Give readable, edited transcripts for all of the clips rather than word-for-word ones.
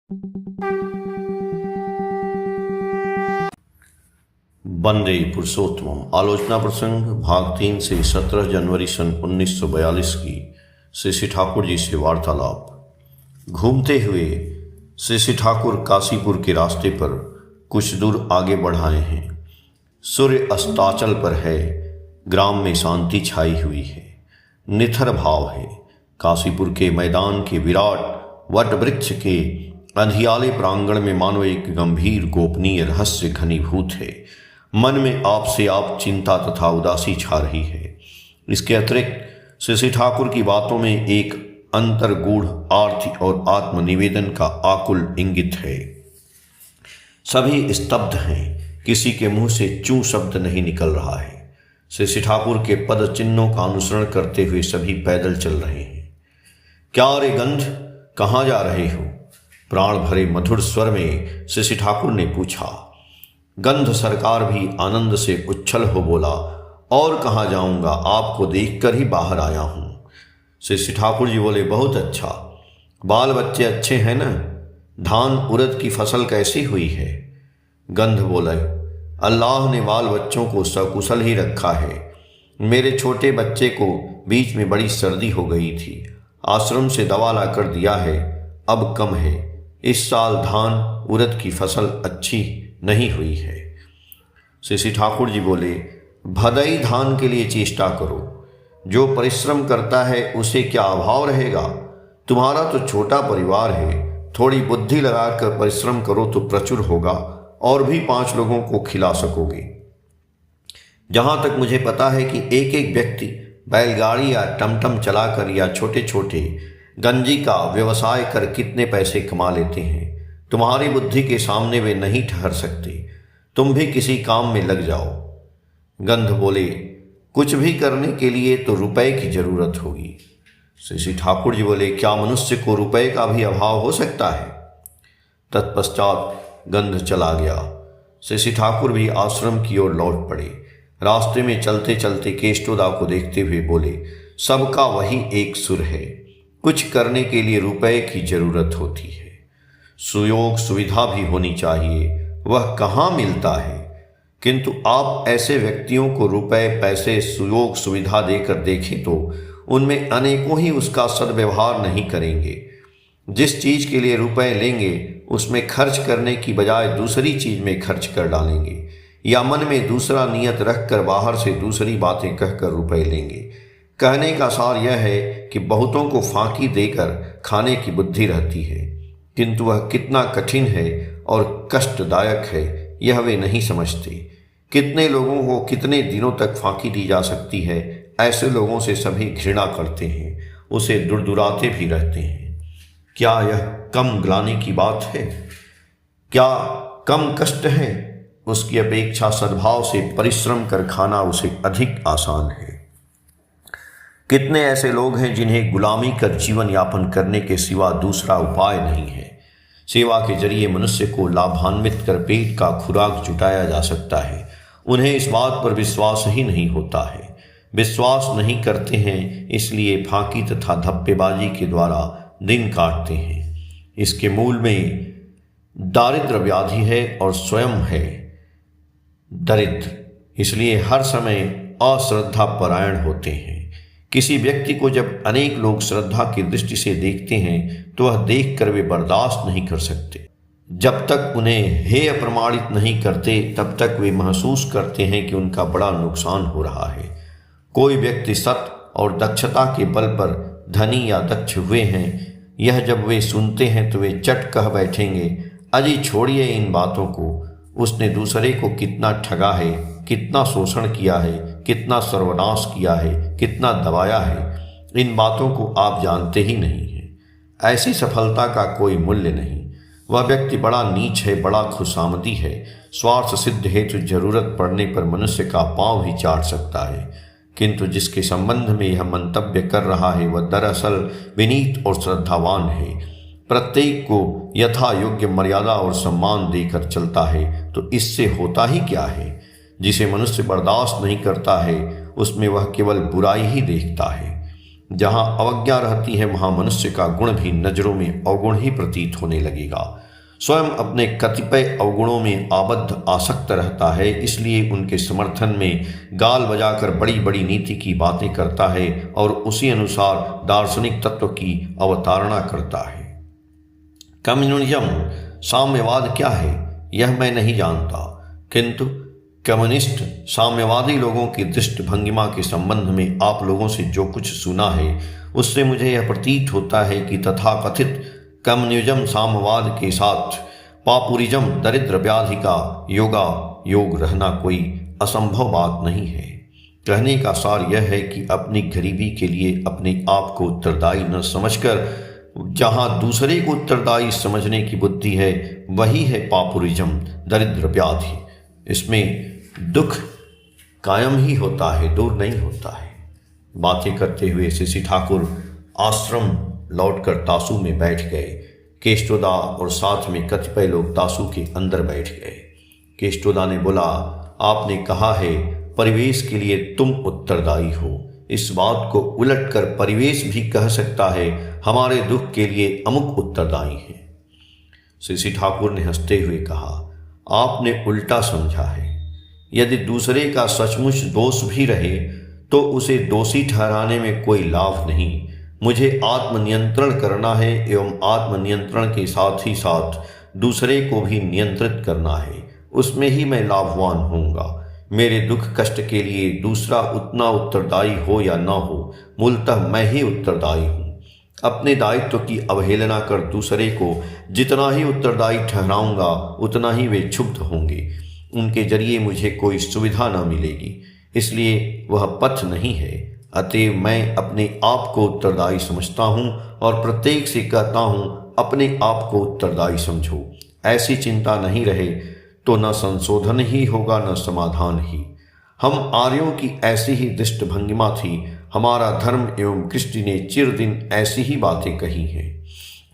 वंदे पुरुषोत्तम। आलोचना प्रसंग भाग 3 से 17 जनवरी सन 1942 की श्री श्री ठाकुर जी से वार्तालाप। घूमते हुए श्री श्री ठाकुर काशीपुर के रास्ते पर कुछ दूर आगे बढ़ाए हैं। सूर्य अस्ताचल पर है। ग्राम में शांति छाई हुई है, निथर भाव है। काशीपुर के मैदान के विराट वट वृक्ष के अंधियाले प्रांगण में मानो एक गंभीर गोपनीय रहस्य घनीभूत है। मन में आपसे आप चिंता तथा उदासी छा रही है। इसके अतिरिक्त श्री श्री ठाकुर की बातों में एक अंतर्गूढ़ आर्ति और आत्मनिवेदन का आकुल इंगित है। सभी स्तब्ध हैं, किसी के मुंह से चूं शब्द नहीं निकल रहा है। श्री श्री ठाकुर के पद चिन्हों का अनुसरण करते हुए सभी पैदल चल रहे हैं। क्या रे गंध, कहाँ जा रहे हो? प्राण भरे मधुर स्वर में श्री श्री ठाकुर ने पूछा। गंध सरकार भी आनंद से उच्छल हो बोला, और कहाँ जाऊंगा, आपको देखकर ही बाहर आया हूं। श्री श्री ठाकुर जी बोले, बहुत अच्छा। बाल बच्चे अच्छे हैं ना? धान उड़द की फसल कैसी हुई है? गंध बोले, अल्लाह ने बाल बच्चों को सकुशल ही रखा है। मेरे छोटे बच्चे को बीच में बड़ी सर्दी हो गई थी, आश्रम से दवा लाकर दिया है, अब कम है। इस साल धान उड़द की फसल अच्छी नहीं हुई है। श्री श्री ठाकुर जी बोले, भदई धान के लिए चेष्टा करो। जो परिश्रम करता है उसे क्या अभाव रहेगा? तुम्हारा तो छोटा परिवार है, थोड़ी बुद्धि लगाकर परिश्रम करो तो प्रचुर होगा और भी 5 लोगों को खिला सकोगे। जहां तक मुझे पता है कि एक एक व्यक्ति बैलगाड़ी या टमटम चलाकर या छोटे छोटे गंजी का व्यवसाय कर कितने पैसे कमा लेते हैं। तुम्हारी बुद्धि के सामने वे नहीं ठहर सकते। तुम भी किसी काम में लग जाओ। गंध बोले, कुछ भी करने के लिए तो रुपए की जरूरत होगी। श्री श्री ठाकुर जी बोले, क्या मनुष्य को रुपए का भी अभाव हो सकता है? तत्पश्चात गंध चला गया। श्री श्री ठाकुर भी आश्रम की ओर लौट पड़े। रास्ते में चलते चलते केष्टोदा को देखते हुए बोले, सबका वही एक सुर है, कुछ करने के लिए रुपए की जरूरत होती है। सुयोग सुविधा भी होनी चाहिए, वह कहाँ मिलता है? किंतु आप ऐसे व्यक्तियों को रुपए पैसे सुयोग सुविधा देकर देखें तो उनमें अनेकों ही उसका सद्व्यवहार नहीं करेंगे। जिस चीज के लिए रुपए लेंगे उसमें खर्च करने की बजाय दूसरी चीज में खर्च कर डालेंगे, या मन में दूसरा नियत रखकर बाहर से दूसरी बातें कहकर रुपए लेंगे। कहने का सार यह है कि बहुतों को फांकी देकर खाने की बुद्धि रहती है, किंतु वह कितना कठिन है और कष्टदायक है यह वे नहीं समझते। कितने लोगों को कितने दिनों तक फांकी दी जा सकती है, ऐसे लोगों से सभी घृणा करते हैं, उसे दुरदुराते भी रहते हैं। क्या यह कम ग्लानि की बात है? क्या कम कष्ट है? उसकी अपेक्षा सद्भाव से परिश्रम कर खाना उसे अधिक आसान है। कितने ऐसे लोग हैं जिन्हें गुलामी कर जीवन यापन करने के सिवा दूसरा उपाय नहीं है। सेवा के जरिए मनुष्य को लाभान्वित कर पेट का खुराक जुटाया जा सकता है। उन्हें इस बात पर विश्वास ही नहीं होता है। विश्वास नहीं करते हैं, इसलिए फांकी तथा धप्पेबाजी के द्वारा दिन काटते हैं। इसके मूल में दारिद्र व्याधि है और स्वयं है दरिद्र, इसलिए हर समय अश्रद्धा परायण होते हैं। किसी व्यक्ति को जब अनेक लोग श्रद्धा की दृष्टि से देखते हैं तो वह देखकर वे बर्दाश्त नहीं कर सकते। जब तक उन्हें हेय प्रमाणित नहीं करते तब तक वे महसूस करते हैं कि उनका बड़ा नुकसान हो रहा है। कोई व्यक्ति सत्य और दक्षता के बल पर धनी या दक्ष हुए हैं, यह जब वे सुनते हैं तो वे चट कह बैठेंगे, अजी छोड़िए इन बातों को, उसने दूसरे को कितना ठगा है, कितना शोषण किया है, कितना सर्वनाश किया है, कितना दबाया है, इन बातों को आप जानते ही नहीं हैं। ऐसी सफलता का कोई मूल्य नहीं। वह व्यक्ति बड़ा नीच है, बड़ा खुशामदी है। स्वार्थ सिद्ध हेतु जरूरत पड़ने पर मनुष्य का पांव ही चाट सकता है, किंतु जिसके संबंध में यह मंतव्य कर रहा है वह दरअसल विनीत और श्रद्धावान है। प्रत्येक को यथा योग्य मर्यादा और सम्मान देकर चलता है, तो इससे होता ही क्या है? जिसे मनुष्य बर्दाश्त नहीं करता है उसमें वह केवल बुराई ही देखता है। जहाँ अवज्ञा रहती है वहाँ मनुष्य का गुण भी नजरों में अवगुण ही प्रतीत होने लगेगा। स्वयं अपने कतिपय अवगुणों में आबद्ध आसक्त रहता है, इसलिए उनके समर्थन में गाल बजाकर बड़ी बड़ी नीति की बातें करता है और उसी अनुसार दार्शनिक तत्व की अवतारणा करता है। कम्युनिज्म साम्यवाद क्या है यह मैं नहीं जानता, किंतु कम्युनिस्ट साम्यवादी लोगों की दृष्टिभंगिमा के संबंध में आप लोगों से जो कुछ सुना है उससे मुझे यह प्रतीत होता है कि तथाकथित कम्युनिज्म साम्यवाद के साथ पापुरिज्म दरिद्र व्याधि का योग रहना कोई असंभव बात नहीं है। कहने का सार यह है कि अपनी गरीबी के लिए अपने आप को उत्तरदायी न समझकर जहाँ दूसरे को उत्तरदायी समझने की बुद्धि है वही है पापुरिज्म दरिद्र व्याधि। इसमें दुख कायम ही होता है, दूर नहीं होता है। बातें करते हुए सीसी ठाकुर आश्रम लौटकर तासू में बैठ गए। केष्टोदा और साथ में कतिपय लोग तासू के अंदर बैठ गए। केष्टोदा ने बोला, आपने कहा है परिवेश के लिए तुम उत्तरदायी हो। इस बात को उलट कर परिवेश भी कह सकता है हमारे दुख के लिए अमुक उत्तरदायी है। सीसी ठाकुर ने हंसते हुए कहा, आपने उल्टा समझा है। यदि दूसरे का सचमुच दोष भी रहे तो उसे दोषी ठहराने में कोई लाभ नहीं। मुझे आत्मनियंत्रण करना है एवं आत्मनियंत्रण के साथ ही साथ दूसरे को भी नियंत्रित करना है, उसमें ही मैं लाभवान होऊंगा। मेरे दुख कष्ट के लिए दूसरा उतना उत्तरदायी हो या न हो, मूलतः मैं ही उत्तरदायी हूँ। अपने दायित्व की अवहेलना कर दूसरे को जितना ही उत्तरदायी ठहराऊंगा उतना ही वे क्षुब्ध होंगे। उनके जरिए मुझे कोई सुविधा न मिलेगी, इसलिए वह पथ नहीं है। अतएव मैं अपने आप को उत्तरदायी समझता हूँ और प्रत्येक से कहता हूँ अपने आप को उत्तरदायी समझो। ऐसी चिंता नहीं रहे तो न संशोधन ही होगा न समाधान ही। हम आर्यों की ऐसी ही दृष्टिभंगिमा थी। हमारा धर्म एवं कृष्टि ने चिरदिन ऐसी ही बातें कही हैं,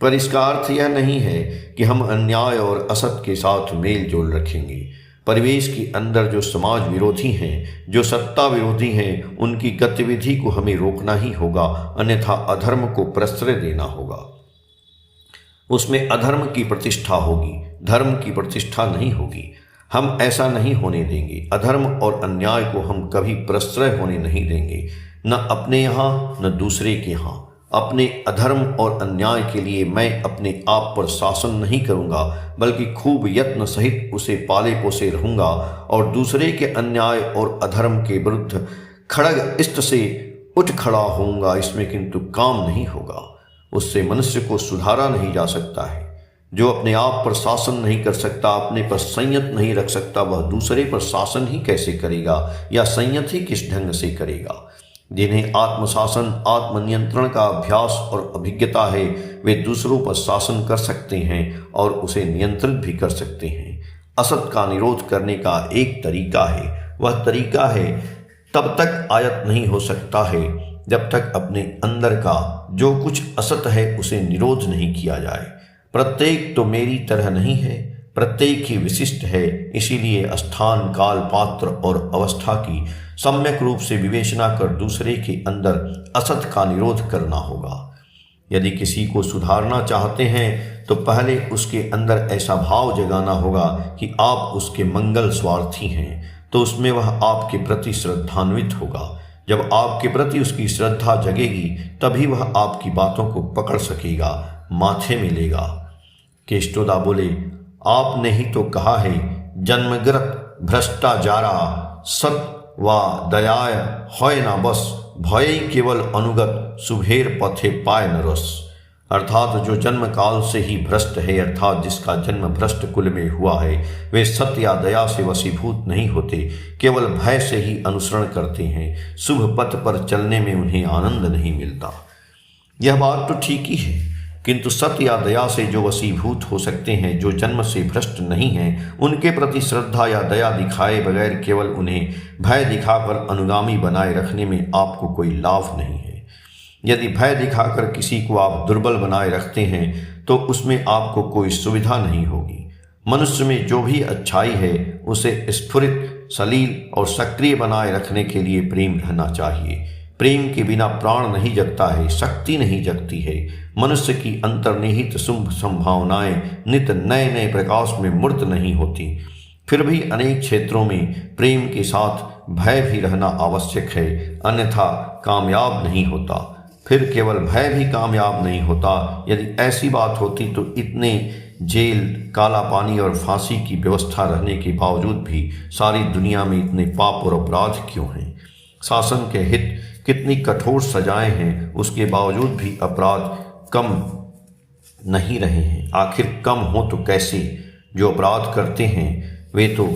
पर इसका अर्थ यह नहीं है कि हम अन्याय और असत के साथ मेल जोल रखेंगे। परिवेश के अंदर जो समाज विरोधी हैं, जो सत्ता विरोधी हैं, उनकी गतिविधि को हमें रोकना ही होगा, अन्यथा अधर्म को प्रश्रय देना होगा। उसमें अधर्म की प्रतिष्ठा होगी, धर्म की प्रतिष्ठा नहीं होगी। हम ऐसा नहीं होने देंगे। अधर्म और अन्याय को हम कभी प्रश्रय होने नहीं देंगे, न अपने यहाँ न दूसरे के यहाँ। अपने अधर्म और अन्याय के लिए मैं अपने आप पर शासन नहीं करूँगा, बल्कि खूब यत्न सहित उसे पाले पोसे रहूँगा और दूसरे के अन्याय और अधर्म के विरुद्ध खड़ग इष्ट से उठ खड़ा होऊंगा। इसमें किंतु काम नहीं होगा। उससे मनुष्य को सुधारा नहीं जा सकता है। जो अपने आप पर शासन नहीं कर सकता, अपने पर संयत नहीं रख सकता, वह दूसरे पर शासन ही कैसे करेगा या संयत ही किस ढंग से करेगा। जिन्हें आत्मशासन आत्मनियंत्रण का अभ्यास और अभिज्ञता है, वे दूसरों पर शासन कर सकते हैं और उसे नियंत्रित भी कर सकते हैं। असत का निरोध करने का एक तरीका है। वह तरीका है तब तक आयत नहीं हो सकता है जब तक अपने अंदर का जो कुछ असत है उसे निरोध नहीं किया जाए। प्रत्येक तो मेरी तरह नहीं है, प्रत्येक ही विशिष्ट है। इसीलिए स्थान काल पात्र और अवस्था की सम्यक रूप से विवेचना कर दूसरे के अंदर असत का निरोध करना होगा। यदि किसी को सुधारना चाहते हैं तो पहले उसके अंदर ऐसा भाव जगाना होगा कि आप उसके मंगल स्वार्थी हैं, तो उसमें वह आपके प्रति श्रद्धान्वित होगा। जब आपके प्रति उसकी श्रद्धा जगेगी तभी वह आपकी बातों को पकड़ सकेगा, माथे में लेगा। केष्टोदा बोले, आपने ही तो कहा है जन्मगत भ्रष्टाचारा सत व दयाय होय न बस, भय केवल अनुगत सुभेर पथे पाय न रस। अर्थात जो जन्म काल से ही भ्रष्ट है, अर्थात जिसका जन्म भ्रष्ट कुल में हुआ है, वे सत्य या दया से वशीभूत नहीं होते, केवल भय से ही अनुसरण करते हैं। शुभ पथ पर चलने में उन्हें आनंद नहीं मिलता। यह बात तो ठीक ही है, किंतु सत्य या दया से जो वशीभूत हो सकते हैं, जो जन्म से भ्रष्ट नहीं हैं, उनके प्रति श्रद्धा या दया दिखाए बगैर केवल उन्हें भय दिखाकर अनुगामी बनाए रखने में आपको कोई लाभ नहीं है। यदि भय दिखाकर किसी को आप दुर्बल बनाए रखते हैं तो उसमें आपको कोई सुविधा नहीं होगी। मनुष्य में जो भी अच्छाई है उसे स्फुरित, सलील और सक्रिय बनाए रखने के लिए प्रेम रहना चाहिए। प्रेम के बिना प्राण नहीं जगता है, शक्ति नहीं जगती है। मनुष्य की अंतर्निहित शुभ संभावनाएं नित नए नए प्रकाश में मूर्त नहीं होती। फिर भी अनेक क्षेत्रों में प्रेम के साथ भय भी रहना आवश्यक है, अन्यथा कामयाब नहीं होता। फिर केवल भय भी कामयाब नहीं होता। यदि ऐसी बात होती तो इतने जेल, काला पानी और फांसी की व्यवस्था रहने के बावजूद भी सारी दुनिया में इतने पाप और अपराध क्यों हैं? शासन के हित कितनी कठोर सजाएं हैं, उसके बावजूद भी अपराध कम नहीं रहे हैं। आखिर कम हो तो कैसे? जो अपराध करते हैं वे तो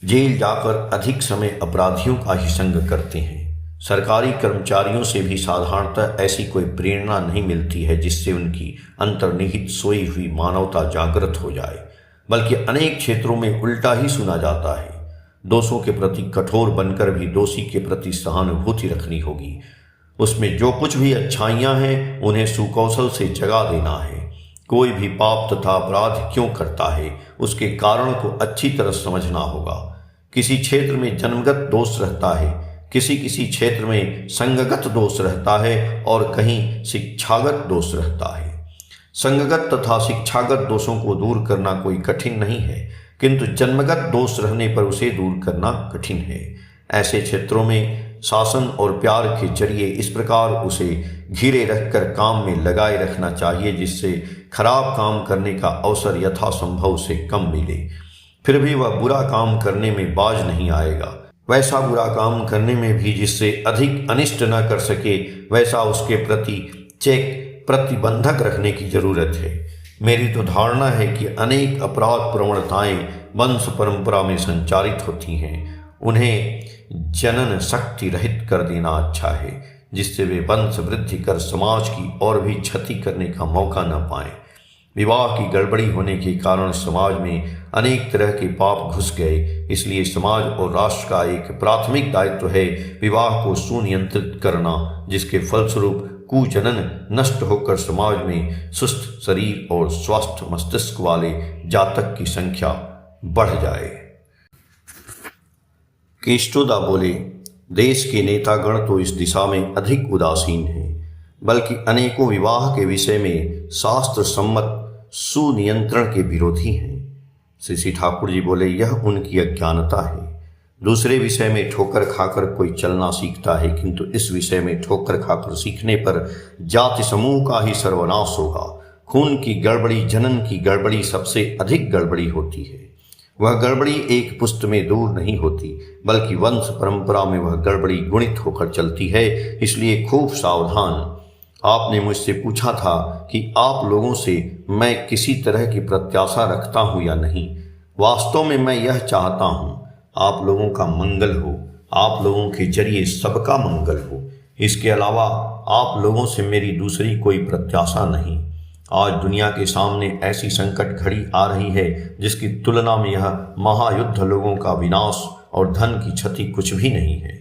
जेल जाकर अधिक समय अपराधियों का ही संग करते हैं। सरकारी कर्मचारियों से भी साधारणतः ऐसी कोई प्रेरणा नहीं मिलती है जिससे उनकी अंतर्निहित सोई हुई मानवता जागृत हो जाए, बल्कि अनेक क्षेत्रों में उल्टा ही सुना जाता है। दोषों के प्रति कठोर बनकर भी दोषी के प्रति सहानुभूति रखनी होगी। उसमें जो कुछ भी अच्छाइयाँ हैं उन्हें सुकौशल से जगा देना है। कोई भी पाप तथा अपराध क्यों करता है, उसके कारण को अच्छी तरह समझना होगा। किसी क्षेत्र में जन्मगत दोष रहता है, किसी किसी क्षेत्र में संगगत दोष रहता है और कहीं शिक्षागत दोष रहता है। संगगत तथा शिक्षागत दोषों को दूर करना कोई कठिन नहीं है, किंतु जन्मगत दोष रहने पर उसे दूर करना कठिन है। ऐसे क्षेत्रों में शासन और प्यार के जरिए इस प्रकार उसे घिरे रखकर काम में लगाए रखना चाहिए जिससे खराब काम करने का अवसर यथासंभव से कम मिले। फिर भी वह बुरा काम करने में बाज नहीं आएगा। वैसा बुरा काम करने में भी जिससे अधिक अनिष्ट न कर सके, वैसा उसके प्रति चेक प्रतिबंधक रखने की जरूरत है। मेरी तो धारणा है कि अनेक अपराध प्रवणताएं वंश परंपरा में संचारित होती हैं। उन्हें जनन शक्ति रहित कर देना अच्छा है, जिससे वे वंश वृद्धि कर समाज की और भी क्षति करने का मौका न पाएं। विवाह की गड़बड़ी होने के कारण समाज में अनेक तरह के पाप घुस गए। इसलिए समाज और राष्ट्र का एक प्राथमिक दायित्व है विवाह को सुनियंत्रित करना, जिसके फलस्वरूप कुजनन नष्ट होकर समाज में सुस्त शरीर और स्वस्थ मस्तिष्क वाले जातक की संख्या बढ़ जाए। केष्टोदा बोले, देश के नेतागण तो इस दिशा में अधिक उदासीन हैं, बल्कि अनेकों विवाह के विषय में शास्त्र सम्मत सुनियंत्रण के विरोधी हैं। श्री ठाकुर जी बोले, यह उनकी अज्ञानता है। दूसरे विषय में ठोकर खाकर कोई चलना सीखता है, किंतु इस विषय में ठोकर खाकर सीखने पर जाति समूह का ही सर्वनाश होगा। खून की गड़बड़ी, जनन की गड़बड़ी सबसे अधिक गड़बड़ी होती है। वह गड़बड़ी एक पुष्ट में दूर नहीं होती, बल्कि वंश परंपरा में वह गड़बड़ी गुणित होकर चलती है। इसलिए खूब सावधान। आपने मुझसे पूछा था कि आप लोगों से मैं किसी तरह की प्रत्याशा रखता हूं या नहीं। वास्तव में मैं यह चाहता हूं आप लोगों का मंगल हो, आप लोगों के जरिए सबका मंगल हो। इसके अलावा आप लोगों से मेरी दूसरी कोई प्रत्याशा नहीं। आज दुनिया के सामने ऐसी संकट घड़ी आ रही है जिसकी तुलना में यह महायुद्ध लोगों का विनाश और धन की क्षति कुछ भी नहीं है।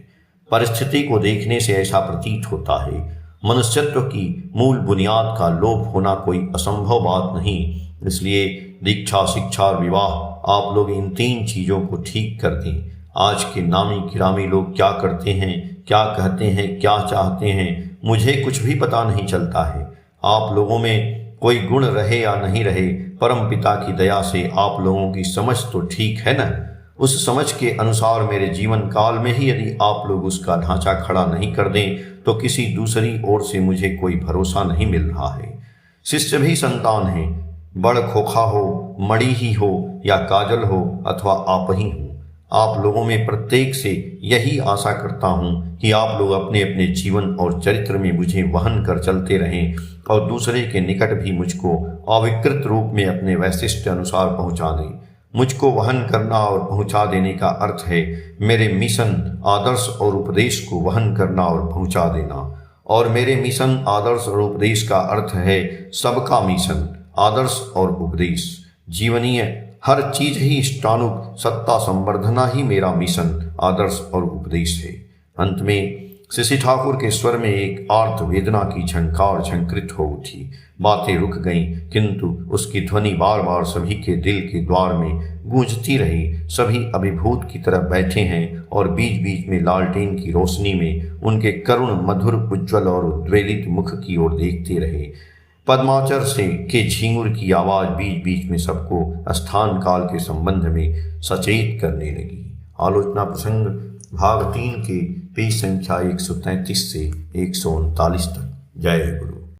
परिस्थिति को देखने से ऐसा प्रतीत होता है मनुष्यत्व की मूल बुनियाद का लोप होना कोई असंभव बात नहीं। इसलिए दीक्षा, शिक्षा और विवाह आप लोग इन तीन चीज़ों को ठीक कर दें। आज के नामी गिरामी लोग क्या करते हैं, क्या कहते हैं, क्या चाहते हैं, मुझे कुछ भी पता नहीं चलता है। आप लोगों में कोई गुण रहे या नहीं रहे, परम पिता की दया से आप लोगों की समझ तो ठीक है न। उस समझ के अनुसार मेरे जीवन काल में ही यदि आप लोग उसका ढांचा खड़ा नहीं कर दें तो किसी दूसरी ओर से मुझे कोई भरोसा नहीं मिल रहा है। शिष्य भी संतान है, बड़ खोखा हो, मड़ी ही हो या काजल हो अथवा आप ही हो। आप लोगों में प्रत्येक से यही आशा करता हूँ कि आप लोग अपने अपने जीवन और चरित्र में मुझे वहन कर चलते रहें और दूसरे के निकट भी मुझको अविकृत रूप में अपने वैशिष्ट अनुसार पहुँचा दें। मुझको वहन करना और पहुँचा देने का अर्थ है मेरे मिशन, आदर्श और उपदेश को वहन करना और पहुँचा देना। और मेरे मिशन, आदर्श और उपदेश का अर्थ है सबका मिशन, आदर्श और उपदेश। जीवनीय हर चीज ही इष्टानुक सत्ता संवर्धना ही मेरा मिशन, आदर्श और उपदेश है। अंत में शशि ठाकुर के स्वर में एक आर्त वेदना की झंकार झंकृत हो उठी। बातें रुक गईं, किंतु उसकी ध्वनि बार बार सभी के दिल के द्वार में गूंजती रही। सभी अभिभूत की तरह बैठे हैं और बीच बीच में लालटेन की रोशनी में उनके करुण मधुर उज्ज्वल और उद्वेलित मुख की ओर देखते रहे। पद्माचर से के झींगुर की आवाज बीच बीच में सबको स्थान काल के संबंध में सचेत करने लगी। आलोचना प्रसंग भाग 3 के पेज संख्या 133 से 139 तक। जय गुरु।